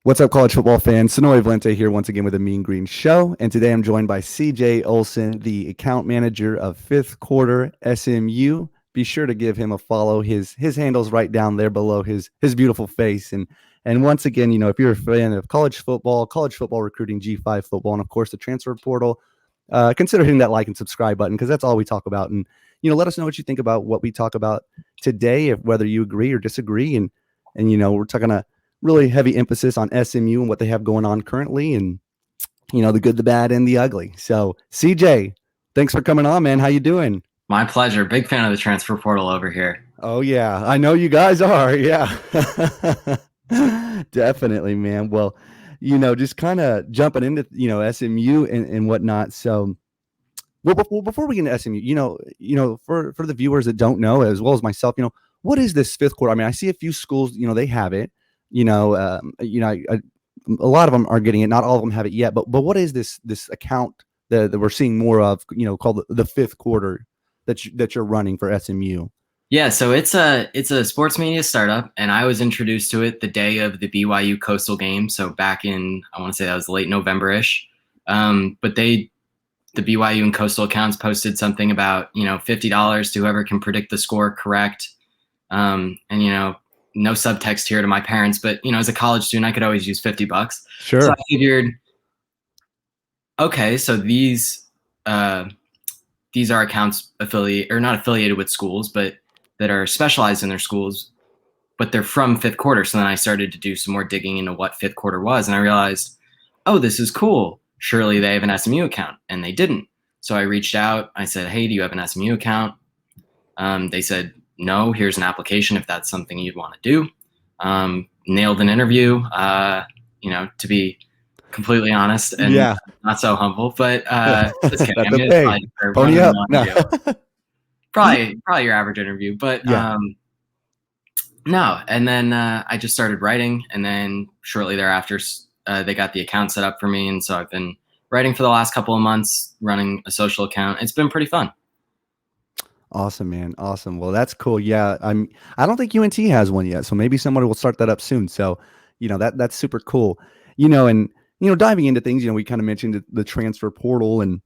What's up, college football fans? Sonoy Valente here once again with a Mean Green Show. And today I'm joined by CJ Olson, the account manager of fifth quarter SMU. Be sure to give him a follow. His handle's right down there below his beautiful face. And once again, if you're a fan of college football recruiting, G5 football, and of course the transfer portal, consider hitting that like and subscribe button because that's all we talk about. And let us know what you think about what we talk about today, if whether you agree or disagree. And we're talking a really heavy emphasis on SMU and what they have going on currently, and the good, the bad, and the ugly. So CJ, thanks for coming on, man. How you doing? My pleasure. Big fan of the transfer portal over here. Oh yeah, I know you guys are. Yeah. Definitely, man. Well, just kind of jumping into SMU and whatnot. So well, before we get into SMU, for the viewers that don't know, as well as myself, what is this fifth quarter? I mean, I see a few schools, they have it. A lot of them are getting it. Not all of them have it yet. But what is this account that we're seeing more of? Called the fifth quarter that you're running for SMU. Yeah, so it's a sports media startup, and I was introduced to it the day of the BYU Coastal game. So back in, I want to say that was late November-ish. But the BYU and Coastal accounts posted something about $50 to whoever can predict the score correct, and no subtext here to my parents, but as a college student, I could always use $50. Sure. So I figured, okay, so these are accounts not affiliated with schools, but that are specialized in their schools, but they're from fifth quarter. So then I started to do some more digging into what fifth quarter was, and I realized, oh, this is cool. Surely they have an SMU account, and they didn't. So I reached out. I said, hey, do you have an SMU account? They said, no, here's an application if that's something you'd want to do. Nailed an interview, to be completely honest and not so humble, but just kidding. I mean, it's pony up. No. probably your average interview, but no. And then I just started writing, and then shortly thereafter, they got the account set up for me, and so I've been writing for the last couple of months, running a social account. It's been pretty fun. Awesome, man. Awesome. Well, that's cool. Yeah. I don't think UNT has one yet. So maybe somebody will start that up soon. So, that's super cool, and, diving into things, we kind of mentioned the transfer portal and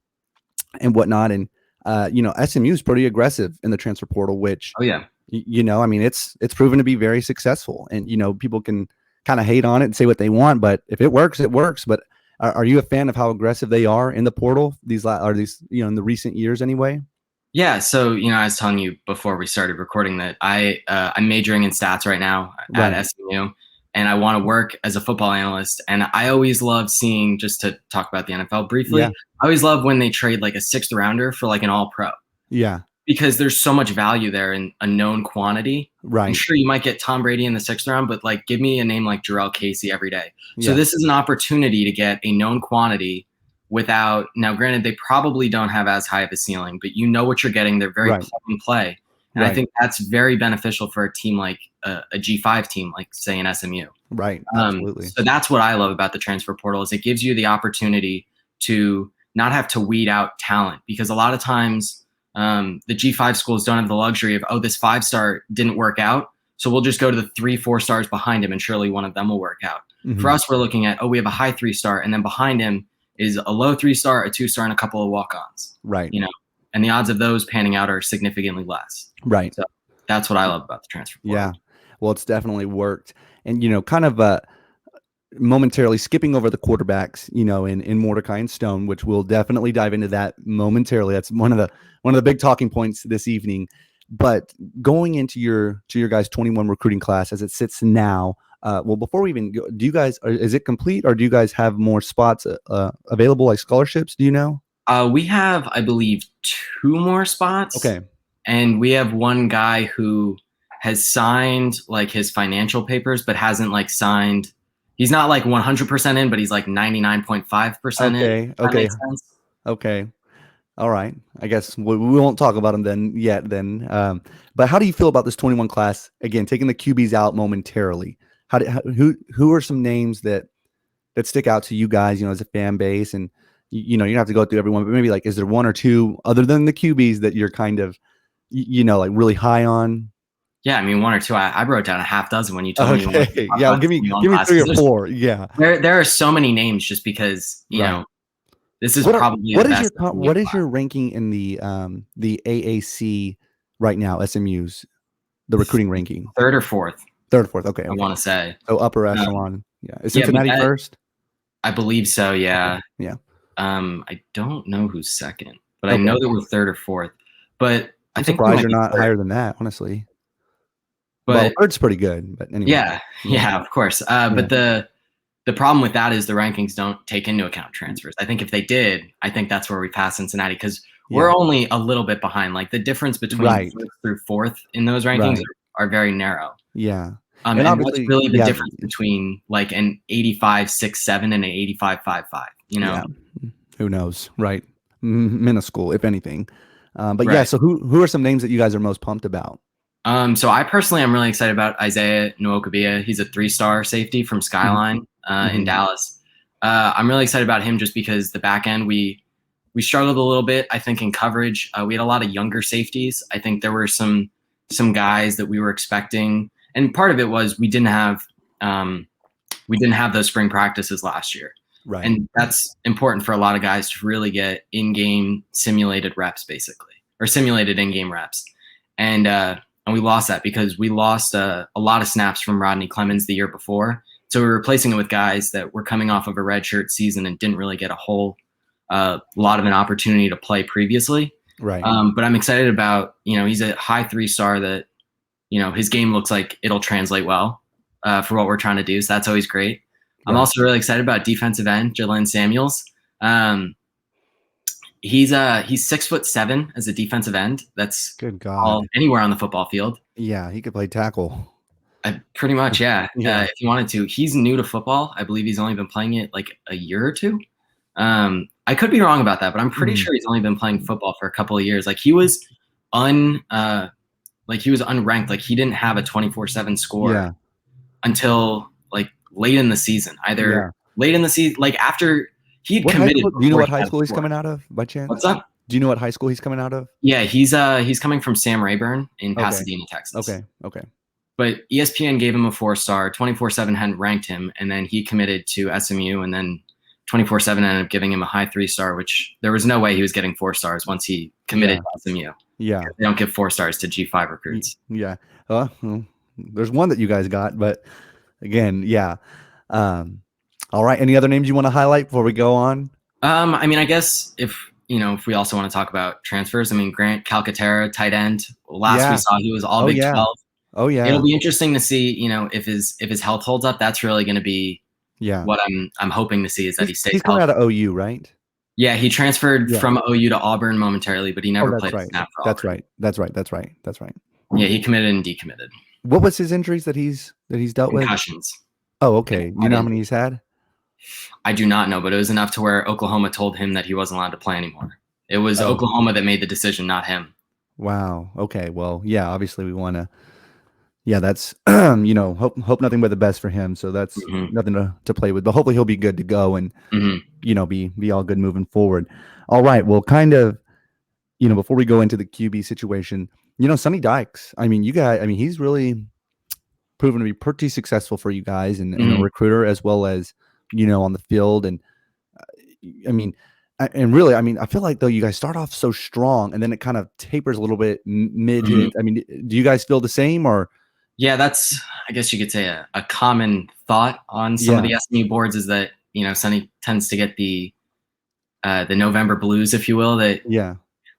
whatnot. And, SMU is pretty aggressive in the transfer portal, which, oh yeah, it's proven to be very successful, and, people can kind of hate on it and say what they want, but if it works, it works. But are you a fan of how aggressive they are in the portal? These in the recent years anyway? Yeah, so I was telling you before we started recording that I'm majoring in stats right now at SMU, and I want to work as a football analyst. And I always love seeing, just to talk about the NFL briefly, I always love when they trade like a sixth rounder for like an all-pro. Yeah, because there's so much value there in a known quantity. Right. I'm sure you might get Tom Brady in the sixth round, but like give me a name like Jarrell Casey every day. So this is an opportunity to get a known quantity. Now, granted, they probably don't have as high of a ceiling, but what you're getting. They're very plug and play. And I think that's very beneficial for a team like a G5 team, like say an SMU. Right. Absolutely. So that's what I love about the transfer portal is it gives you the opportunity to not have to weed out talent, because a lot of times the G5 schools don't have the luxury of, this 5-star didn't work out, so we'll just go to the 3-4 stars behind him and surely one of them will work out. Mm-hmm. For us, we're looking at, we have a high 3-star, and then behind him is a low 3-star, a 2-star, and a couple of walk-ons. Right. And the odds of those panning out are significantly less. Right. So that's what I love about the transfer portal. Yeah. Well, it's definitely worked. And, kind of momentarily skipping over the quarterbacks, in Mordecai and Stone, which we'll definitely dive into that momentarily. That's one of the big talking points this evening. But going into your guys' 21 recruiting class as it sits now, well, before we even go, is it complete, or do you guys have more spots available, like scholarships? Do you know? We have, I believe, 2 more spots. Okay. And we have one guy who has signed like his financial papers, but hasn't like signed. He's not like 100% in, but he's like 99.5% in. Okay. Okay. All right. I guess we won't talk about him then. But how do you feel about this 21 class? Again, taking the QBs out momentarily. Who are some names that stick out to you guys, as a fan base? And you don't have to go through everyone, but maybe like, is there one or two other than the QBs that you're kind of, like really high on? Yeah, I mean, one or two. I wrote down a half dozen when you told me you wanted to Okay. talk Yeah. about Give me SMU give me class. three or 'Cause four. Yeah. there are so many names just because, Right. this is probably the best SMU What is class. your ranking in the AAC right now? SMU's the recruiting ranking. Third or fourth, Third, fourth. Okay. I Okay. want to say. So upper Um, echelon. Yeah. Is yeah, but Cincinnati first? I believe so. Okay. Yeah. Yeah. I don't know who's second, but I Okay. know that we're third or fourth. But I I'm think we surprised might you're be not third. higher than that, honestly. Well, But third's pretty good, but anyway. yeah, Yeah. yeah, of course. Yeah. But the problem with that is the rankings don't take into account transfers. I think if they did, I think that's where we pass Cincinnati because Yeah. we're only a little bit behind. Like the difference between Right. first through fourth in those rankings Right. are very narrow. Yeah. And And what's obviously, really the yeah. difference between like an 85.67 and an 85.55? Yeah. Who knows? Right. Minuscule, if anything. But yeah, Right. so who are some names that you guys are most pumped about? So I personally am really excited about Isaiah Nwokabia. He's a 3-star safety from Mhm. Skyline in Mhm. Dallas. I'm really excited about him just because the back end we struggled a little bit. I think in coverage we had a lot of younger safeties. I think there were some guys that we were expecting, and part of it was we didn't have those spring practices last year, Right. and that's important for a lot of guys to really get in-game simulated reps, basically, or simulated in-game reps, and we lost that because we lost a lot of snaps from Rodney Clemens the year before. So we were replacing it with guys that were coming off of a redshirt season and didn't really get a whole lot of an opportunity to play previously. Right. But I'm excited about, he's a high 3-star that, his game looks like it'll translate well for what we're trying to do. So that's always great. I'm Right. also really excited about defensive end, Jalen Samuels. He's 6'7" as a defensive end. That's Good God. anywhere on the football field. Yeah, he could play tackle. Pretty much, yeah. Yeah. If you wanted to, he's new to football. I believe he's only been playing it like a year or two. I could be wrong about that, but I'm pretty sure he's only been playing football for a couple of years. Like he was unranked. Like he didn't have a 24/7 score Yeah. until like late in the season. Yeah. Late in the season, like after he had What high committed. school? Do you know before what he high had school he's scored. coming out of by chance? What's up? Do you know what high school he's coming out of? Yeah, he's coming from Sam Rayburn in Okay. Pasadena, Texas. Okay. Okay. But ESPN gave him a 4-star. 24/7 hadn't ranked him, and then he committed to SMU, and then 24/7 ended up giving him a high 3-star, which there was no way he was getting 4 stars once he committed to SMU. Yeah. They don't give 4 stars to G5 recruits. Yeah. Well, there's one that you guys got, but again, yeah. All right. Any other names you want to highlight before we go on? I mean, I guess if we also want to talk about transfers, I mean, Grant Calcaterra, tight end. Last we saw, he was all Big 12. Oh yeah. It'll be interesting to see, if his health holds up. That's really going to be what I'm hoping to see is that he stays He's coming healthy. out of OU, right? Yeah, he transferred from OU to Auburn momentarily, but he never played a snap for Auburn. That's right. Yeah, he committed and decommitted. What was his injuries that he's dealt with? Concussions. Oh, okay. You know how many he's had? I do not know, but it was enough to where Oklahoma told him that he wasn't allowed to play anymore. It was Oklahoma that made the decision, not him. Wow. Okay. Well, yeah, obviously we want to, that's, hope nothing but the best for him. So that's nothing to play with, but hopefully he'll be good to go and, be all good moving forward. All right. Well, kind of, before we go into the QB situation, Sonny Dykes, he's really proven to be pretty successful for you guys and a recruiter as well as, on the field. And I feel like though you guys start off so strong and then it kind of tapers a little bit mid. Do you guys feel the same or? Yeah, that's, I guess you could say a common thought on some of the SMU boards is that, Sonny tends to get the November blues, if you will.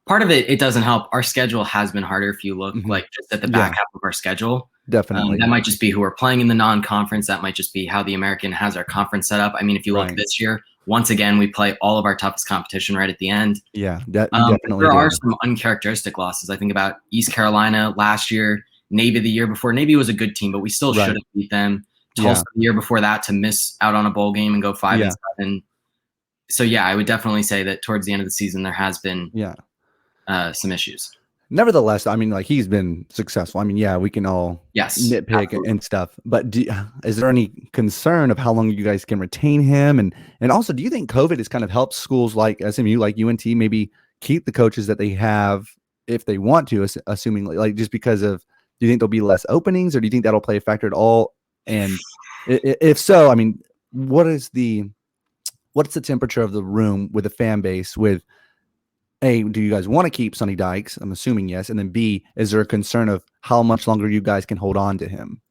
Part of it doesn't help. Our schedule has been harder if you look like just at the back half of our schedule. Definitely. That might just be who we're playing in the non-conference. That might just be how the American has our conference set up. I mean, if you look this year, once again, we play all of our toughest competition right at the end. Yeah, definitely. There are some uncharacteristic losses. I think about East Carolina last year, Navy the year before. Navy was a good team, but we still should have beat them. Tulsa the year before that to miss out on a bowl game and go 5-7. So yeah, I would definitely say that towards the end of the season there has been some issues. Nevertheless, he's been successful. We can all nitpick and stuff. But is there any concern of how long you guys can retain him? And also, do you think COVID has kind of helped schools like SMU, like UNT, maybe keep the coaches that they have if they want to, assuming like just because of Do you think there'll be less openings, or do you think that'll play a factor at all? And if so, I mean, what is the what's the temperature of the room with the fan base? With A, do you guys want to keep Sonny Dykes? I'm assuming yes. And then B, is there a concern of how much longer you guys can hold on to him?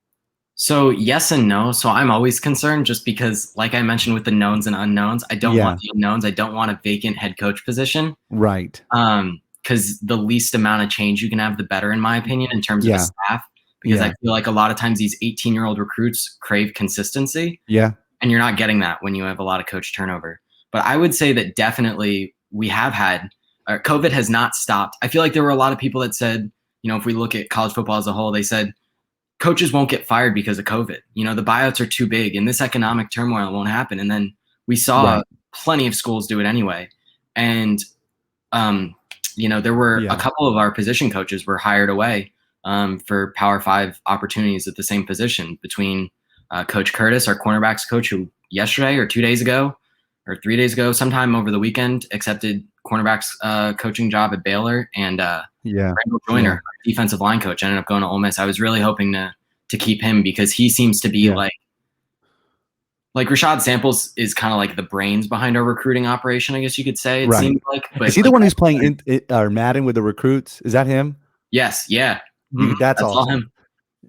So yes and no. So I'm always concerned just because, like I mentioned with the knowns and unknowns, I don't want Yeah, the unknowns. I don't want a vacant head coach position. right. Because the least amount of change you can have, the better, in my opinion, in terms of a Yeah, staff. Because I yeah, feel like a lot of times these 18-year-old recruits crave consistency, yeah, and you're not getting that when you have a lot of coach turnover. But I would say that definitely we have had COVID has not stopped. I feel like there were a lot of people that said, if we look at college football as a whole, they said coaches won't get fired because of COVID. The buyouts are too big and this economic turmoil won't happen. And then we saw right. plenty of schools do it anyway. And, there were a Yeah, couple of our position coaches were hired away for Power Five opportunities at the same position between Coach Curtis, our cornerbacks coach, who yesterday or 2 days ago or 3 days ago, sometime over the weekend, accepted cornerbacks coaching job at Baylor, and yeah, Randall Joyner, yeah, our defensive line coach, ended up going to Ole Miss. I was really hoping to keep him because he seems to be yeah. like Rashad Samples is kind of like the brains behind our recruiting operation, I guess you could say. It Right. seems like, Is but he the like, one who's playing or Madden with the recruits? Is that him? yes, yeah, That's that's all awesome. him.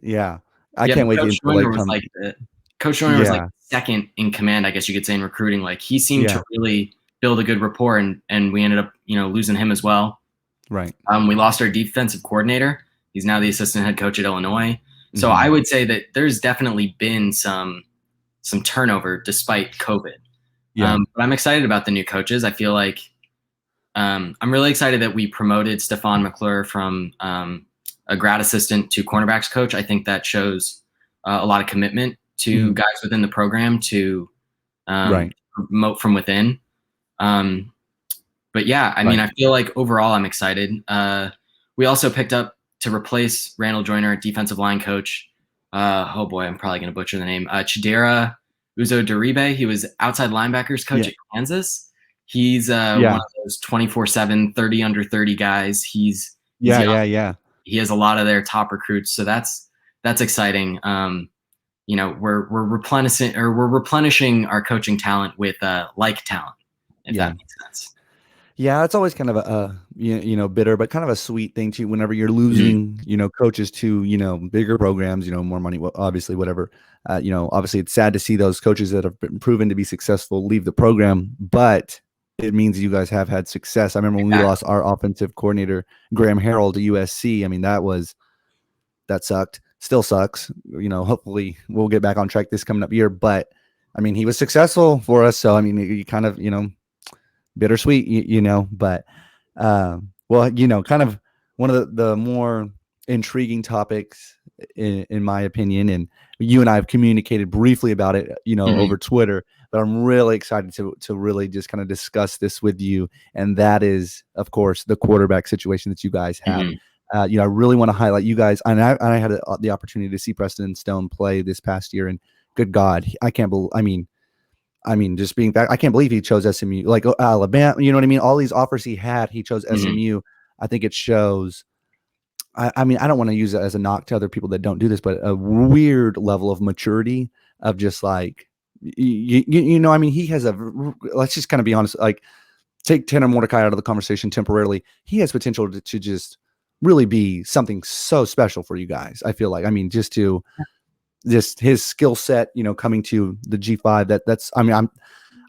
Yeah, I Yeah, can't but wait to come. Coach Joyner was like Yeah, second in command, I guess you could say, in recruiting. Like he seemed to yeah, really build a good rapport, and we ended up losing him as well. right. We lost our defensive coordinator. He's now the assistant head coach at Illinois. So Hmm. I would say that there's definitely been some turnover despite COVID. Yeah. But I'm excited about the new coaches. I feel like I'm really excited that we promoted Stephon McClure from a grad assistant to cornerbacks coach. I think that shows a lot of commitment to Hmm. guys within the program to Right. promote from within. Um, but yeah, I mean, Right. I feel like overall I'm excited. We also picked up to replace Randall Joyner, defensive line coach. Oh boy, I'm probably going to butcher the name. Chidera Uzo Daribe. He was outside linebackers coach Yeah. at Kansas. He's one Yeah. of those 24/7, 30 under 30 guys. He's Yeah. young. Yeah. Yeah. He has a lot of their top recruits, so that's exciting. We're replenishing our coaching talent with like talent, if Yeah. that makes sense. Yeah, it's always kind of bitter, but kind of a sweet thing too. Whenever you're Mhm. losing, coaches to bigger programs, more money, obviously, whatever. Obviously, it's sad to see those coaches that have been proven to be successful leave the program, but it means you guys have had success. I remember when we Exactly. lost our offensive coordinator, Graham Harrell, to USC. I mean, that sucked. Still sucks. Hopefully we'll get back on track this coming up year, but I mean, he was successful for us, so I mean, you kind of bittersweet, but well, kind of one of the more intriguing topics in my opinion, and you and I have communicated briefly about it, Mhm. over Twitter, but I'm really excited to really just kind of discuss this with you, and that is, of course, the quarterback situation that you guys have. Mhm. I really want to highlight you guys, and I had the opportunity to see Preston Stone play this past year, and good God, I can't believe. I mean, just being back, I can't believe he chose SMU, like Alabama. You know what I mean? All these offers he had, he chose Mhm. SMU. I think it shows. I mean, I don't want to use it as a knock to other people that don't do this, but a weird level of maturity of just like, I mean, he has let's just kind of be honest, like, take Tanner Mordecai out of the conversation temporarily. He has potential to just really be something so special for you guys. I feel like, I mean, just his skill set, coming to the G5. I mean,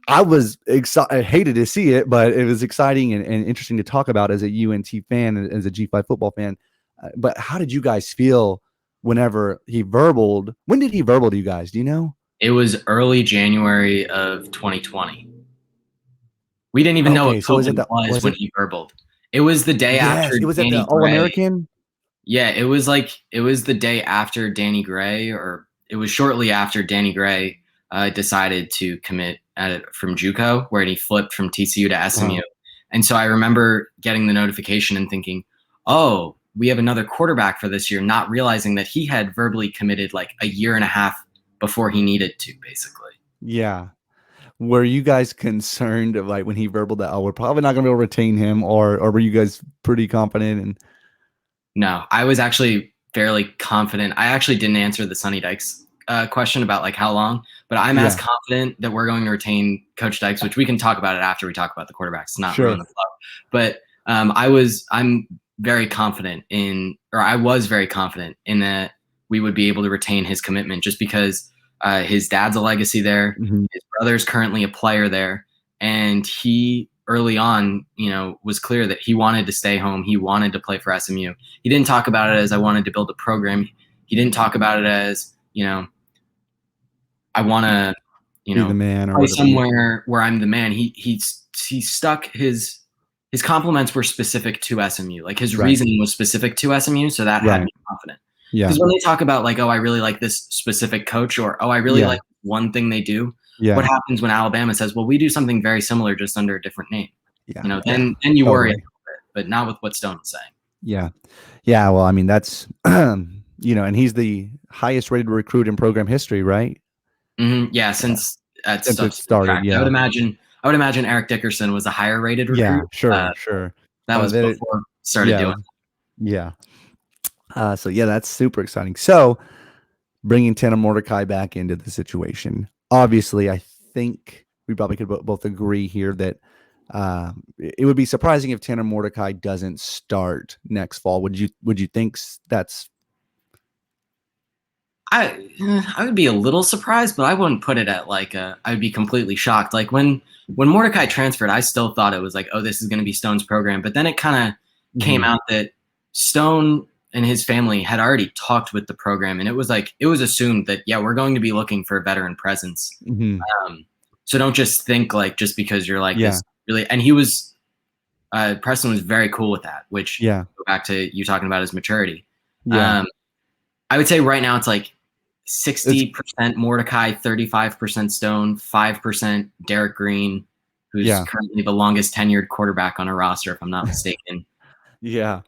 I was excited. I hated to see it, but it was exciting and interesting to talk about as a UNT fan and as a G5 football fan. But how did you guys feel whenever he verbaled? When did he verbal to you guys? Do you know? It was early January of 2020. We didn't even know what Okay, so COVID was was when it? he burbled. It was the day Yes, after it was at the Danny All Gray. American. Yeah, it was the day after Danny Gray, or it was shortly after Danny Gray decided to commit from JUCO, where he flipped from TCU to SMU. And so I remember getting the notification and thinking, "Oh, we have another quarterback for this year," not realizing that he had verbally committed like a year and a half before he needed to, basically. Yeah. Were you guys concerned of like when he verbal that, oh, we're probably not going to be able to retain him, or were you guys pretty confident? And No, I was actually fairly confident. I actually didn't answer the Sonny Dykes question about like how long, but I'm as confident that we're going to retain Coach Dykes, which we can talk about it after we talk about the quarterbacks, not ruin the flow. But I'm very confident I was very confident in that we would be able to retain his commitment just because his dad's a legacy there. Mm-hmm. His brother's currently a player there. And he early on, was clear that he wanted to stay home. He wanted to play for SMU. He didn't talk about it as I wanted to build a program. He didn't talk about it as, I want to, Be the man or play whatever. somewhere where I'm the man. He stuck his compliments were specific to SMU. Like his reasoning was specific to SMU, so that had me confident. Yeah. Because when they talk about like, oh, I really like this specific coach, or oh, I really like one thing they do. Yeah. What happens when Alabama says, well, we do something very similar, just under a different name? Yeah. Then you worry a little bit, but not with what Stone is saying. Yeah. Yeah. Well, I mean, that's, and he's the highest rated recruit in program history, right? Mm-hmm. Yeah. Since it started. Yeah. I would imagine Eric Dickerson was a higher rated recruit. Yeah. Sure. That was before started doing it. Yeah. So yeah, that's super exciting. So bringing Tanner Mordecai back into the situation, obviously, I think we probably could both agree here that it would be surprising if Tanner Mordecai doesn't start next fall. Would you think that's? I would be a little surprised, but I wouldn't put it at like I'd be completely shocked. Like when Mordecai transferred, I still thought it was like, oh, this is going to be Stone's program. But then it kind of came out that Stone and his family had already talked with the program, and it was assumed that we're going to be looking for a veteran presence. Mm-hmm. So don't just think like just because you're like this really. And he was Preston was very cool with that, which go back to you talking about his maturity. Yeah. I would say right now it's like 60% Mordecai, 35% Stone, 5% Derek Green, who's currently the longest tenured quarterback on a roster, if I'm not mistaken. Yeah.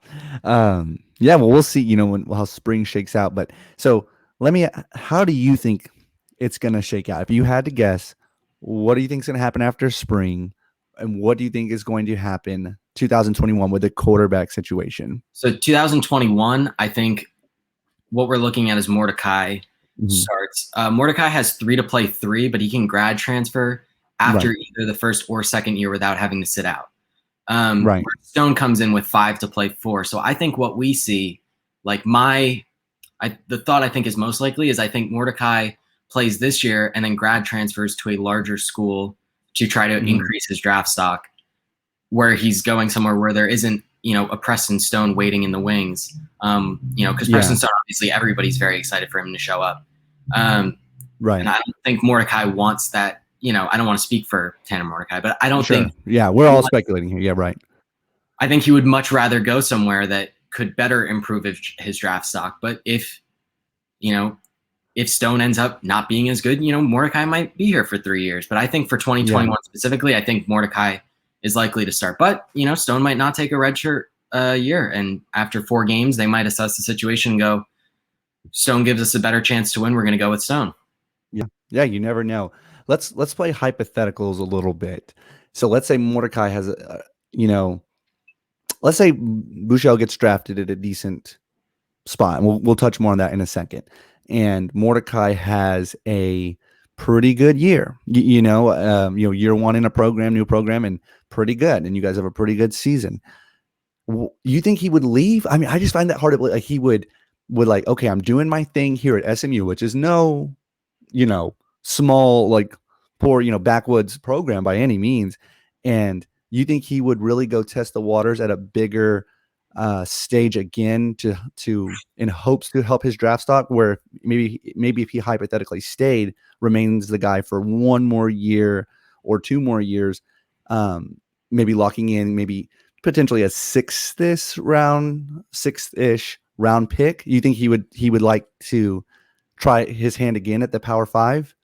Well, we'll see, how spring shakes out. But so how do you think it's going to shake out? If you had to guess, what do you think is going to happen after spring? And what do you think is going to happen 2021 with the quarterback situation? So 2021, I think what we're looking at is Mordecai starts. Mordecai has 3 to play 3, but he can grad transfer after either the first or second year without having to sit out. Stone comes in with 5 to play 4. So I think what we see, like the thought I think is most likely is I think Mordecai plays this year and then grad transfers to a larger school to try to increase his draft stock, where he's going somewhere where there isn't, a Preston Stone waiting in the wings. Because Preston Stone, obviously everybody's very excited for him to show up. And I don't think Mordecai wants that. I don't want to speak for Tanner Mordecai, but I don't think. Yeah, we're all speculating here. Yeah, right. I think he would much rather go somewhere that could better improve his draft stock. But if Stone ends up not being as good, Mordecai might be here for 3 years. But I think for 2021 specifically, I think Mordecai is likely to start. But, Stone might not take a redshirt year. And after 4 games, they might assess the situation and go, Stone gives us a better chance to win. We're going to go with Stone. Yeah, you never know. Let's play hypotheticals a little bit. So let's say Mordecai has let's say Bouchel gets drafted at a decent spot. And we'll touch more on that in a second. And Mordecai has a pretty good year, year one in a program, new program, and pretty good. And you guys have a pretty good season. You think he would leave? I mean, I just find that hard to believe. Like he would like, okay, I'm doing my thing here at SMU, which is no, small, like poor, backwoods program by any means. And you think he would really go test the waters at a bigger stage again to in hopes to help his draft stock, where maybe if he hypothetically stayed, remains the guy for 1 more year or 2 more years, maybe locking in maybe potentially a 6th-ish round pick? You think he would like to try his hand again at the Power 5?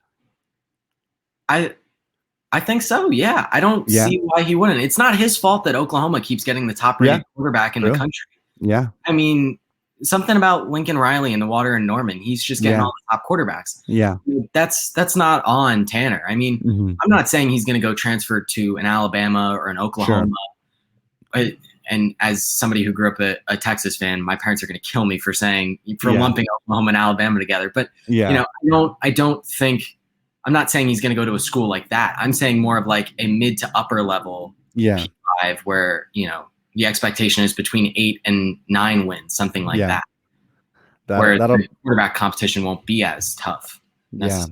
I think so. Yeah. I don't see why he wouldn't. It's not his fault that Oklahoma keeps getting the top rated quarterback in the country. Yeah. I mean, something about Lincoln Riley and the water and Norman. He's just getting all the top quarterbacks. Yeah. That's not on Tanner. I mean, I'm not saying he's going to go transfer to an Alabama or an Oklahoma. and as somebody who grew up a Texas fan, my parents are going to kill me for Yeah. lumping Oklahoma and Alabama together. But Yeah. I don't think I'm not saying he's going to go to a school like that. I'm saying more of like a mid to upper level Yeah. P5 where the expectation is between 8 and 9 wins, something like that. Where the quarterback competition won't be as tough. Yeah.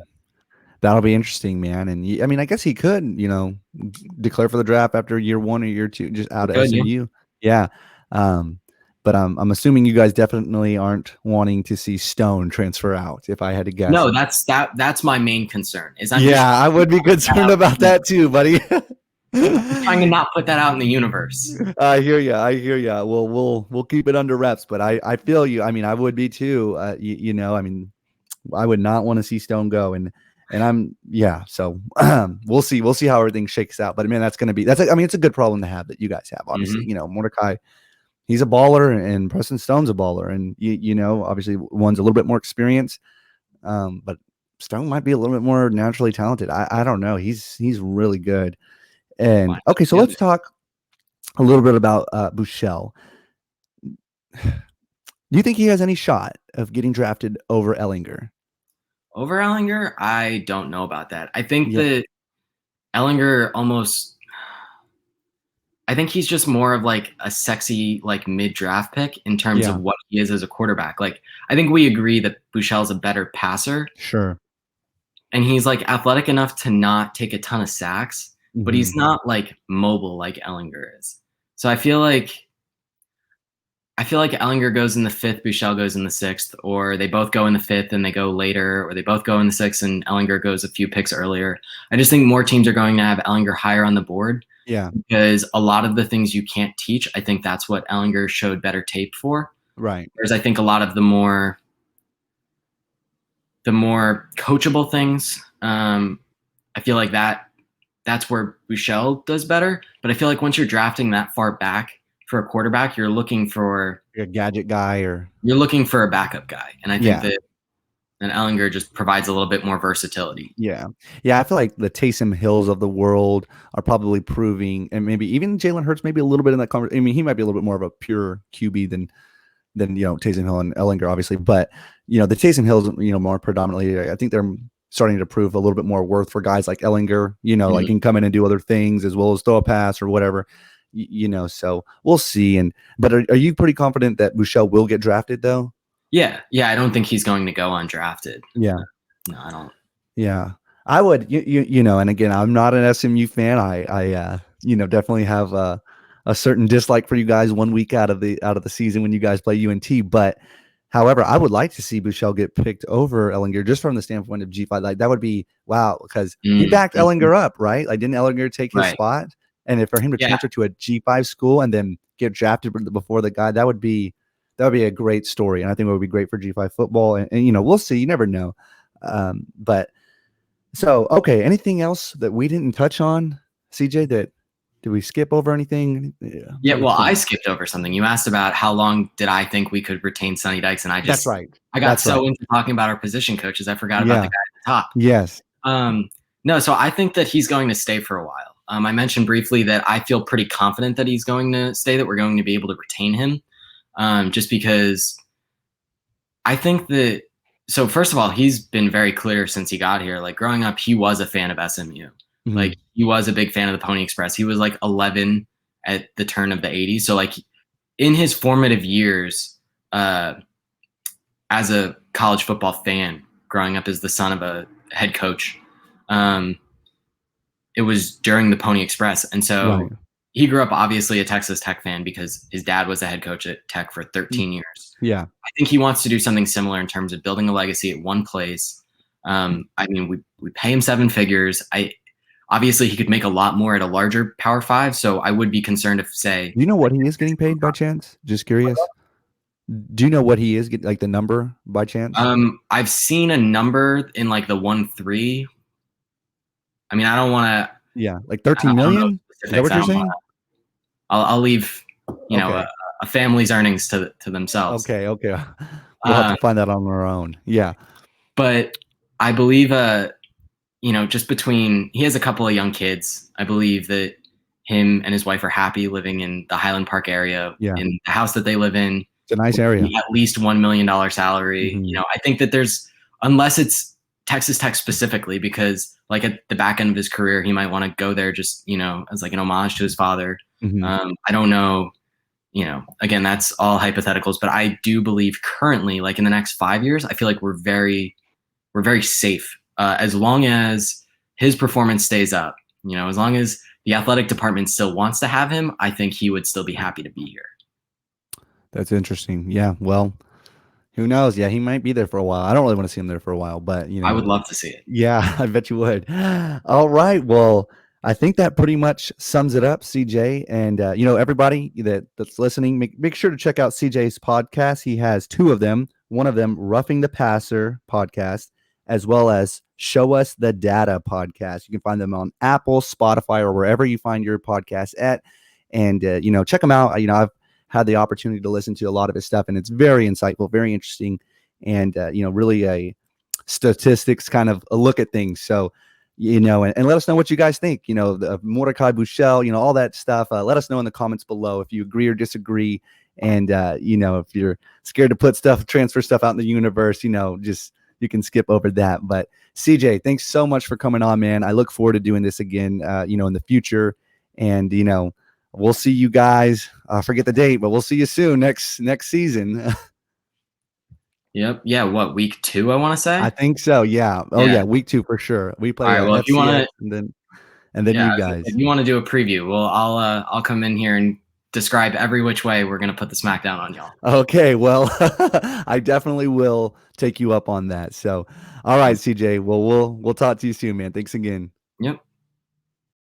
That'll be interesting, man. And I mean, I guess he could, declare for the draft after year 1 or year 2, just out of SMU. Yeah. But I'm assuming you guys definitely aren't wanting to see Stone transfer out, if I had to guess. No, that's my main concern. I would be concerned about that too, buddy. I'm trying to not put that out in the universe. I hear you. Well, we'll keep it under wraps, but I feel you. I mean, I would be too. I mean, I would not want to see Stone go, and so we'll see how everything shakes out. But man, it's a good problem to have that you guys have. Obviously, Mordecai, he's a baller, and Preston Stone's a baller, and obviously one's a little bit more experienced, but Stone might be a little bit more naturally talented. I don't know. He's really good. And okay, so let's talk a little bit about Buechele. Do you think he has any shot of getting drafted over Ehlinger? Over Ehlinger? I don't know about that. I think that Ehlinger I think he's just more of like a sexy, like mid-draft pick in terms of what he is as a quarterback. Like, I think we agree that Buechele's a better passer. Sure. And he's like athletic enough to not take a ton of sacks, but he's not like mobile like Ehlinger is. So I feel like Ehlinger goes in the 5th, Buechele goes in the 6th, or they both go in the 5th and they go later, or they both go in the 6th and Ehlinger goes a few picks earlier. I just think more teams are going to have Ehlinger higher on the board. Yeah. Because a lot of the things you can't teach, I think that's what Ehlinger showed better tape for. Right. Whereas I think a lot of the more coachable things, I feel like that's where Buechele does better. But I feel like once you're drafting that far back for a quarterback, you're looking for a gadget guy, or you're looking for a backup guy. And I think that Ehlinger just provides a little bit more versatility. Yeah. I feel like the Taysom Hills of the world are probably proving, and maybe even Jalen Hurts, maybe a little bit in that conversation. I mean, he might be a little bit more of a pure QB than Taysom Hill and Ehlinger, obviously. But the Taysom Hills, more predominantly, I think they're starting to prove a little bit more worth for guys like Ehlinger. Like can come in and do other things as well as throw a pass or whatever. So we'll see. But are you pretty confident that Buechele will get drafted though? Yeah. I don't think he's going to go undrafted. Yeah. No, I don't. Yeah, I would. And again, I'm not an SMU fan. I definitely have a certain dislike for you guys 1 week out of the season when you guys play UNT. But however, I would like to see Buechele get picked over Ehlinger just from the standpoint of G5. Like that would be wow, because he backed Ehlinger up, right? Like didn't Ehlinger take his spot? And for him to transfer to a G5 school and then get drafted before the guy, that would be a great story. And I think it would be great for G5 football. And we'll see. You never know. But so, okay. Anything else that we didn't touch on, CJ, did we skip over anything? Yeah. Well, I skipped over something. You asked about how long did I think we could retain Sonny Dykes. And that's right. I got into talking about our position coaches. I forgot about the guy at the top. Yes. No, so I think that he's going to stay for a while. I mentioned briefly that I feel pretty confident that he's going to stay, that we're going to be able to retain him. Just because I think that, so first of all, he's been very clear since he got here. Like growing up, he was a fan of SMU. Like he was a big fan of the Pony Express. He was like 11 at the turn of the 80s. So like in his formative years, as a college football fan, growing up as the son of a head coach, it was during the Pony Express. And so he grew up obviously a Texas Tech fan because his dad was a head coach at Tech for 13 years. Yeah. I think he wants to do something similar in terms of building a legacy at one place. I mean, we pay him 7 figures. Obviously he could make a lot more at a larger Power 5. So I would be concerned if do you know what he is getting paid by chance? Just curious. Do you know what he is getting, like the number by chance? I've seen a number in like the 1-3. I mean, I don't want to. Yeah, like 13 million. Is that what you're saying? I'll leave, a family's earnings to themselves. Okay. We'll have to find that on our own. Yeah. But I believe, just between, he has a couple of young kids. I believe that him and his wife are happy living in the Highland Park area Yeah. in the house that they live in. It's a nice area. At least $1 million salary. Mhm. You know, I think that unless it's Texas Tech specifically, because like at the back end of his career, he might want to go there just, you know, as like an homage to his father. Mhm. I don't know, you know, again, that's all hypotheticals, but I do believe currently, like in the next 5 years, I feel like we're very safe as long as his performance stays up. You know, as long as the athletic department still wants to have him, I think he would still be happy to be here. That's interesting. Yeah. Well, who knows? Yeah, he might be there for a while. I don't really want to see him there for a while, but I would love to see it. yeah, I bet you would. All right. Well, I think that pretty much sums it up, CJ. And everybody that's listening, make sure to check out CJ's podcast. He has two of them. One of them, Roughing the Passer podcast, as well as Show Us the Data podcast. You can find them on Apple, Spotify, or wherever you find your podcast at. And check them out. I've had the opportunity to listen to a lot of his stuff, and it's very insightful, very interesting, and really a statistics kind of a look at things. So, and let us know what you guys think. The Mordecai Buechele, all that stuff. Let us know in the comments below if you agree or disagree. And if you're scared to transfer stuff out in the universe, just you can skip over that. But CJ, thanks so much for coming on, man. I look forward to doing this again, in the future. And we'll see you guys. I forget the date, but we'll see you soon next season. Yep. Yeah. What, week 2? I want to say. I think so. Yeah. Oh yeah, week 2 for sure. We play All right, well, if you want to, and then you guys. If you want to do a preview, well, I'll come in here and describe every which way we're gonna put the smackdown on y'all. Okay. Well, I definitely will take you up on that. So, all right, CJ. Well, we'll talk to you soon, man. Thanks again. Yep.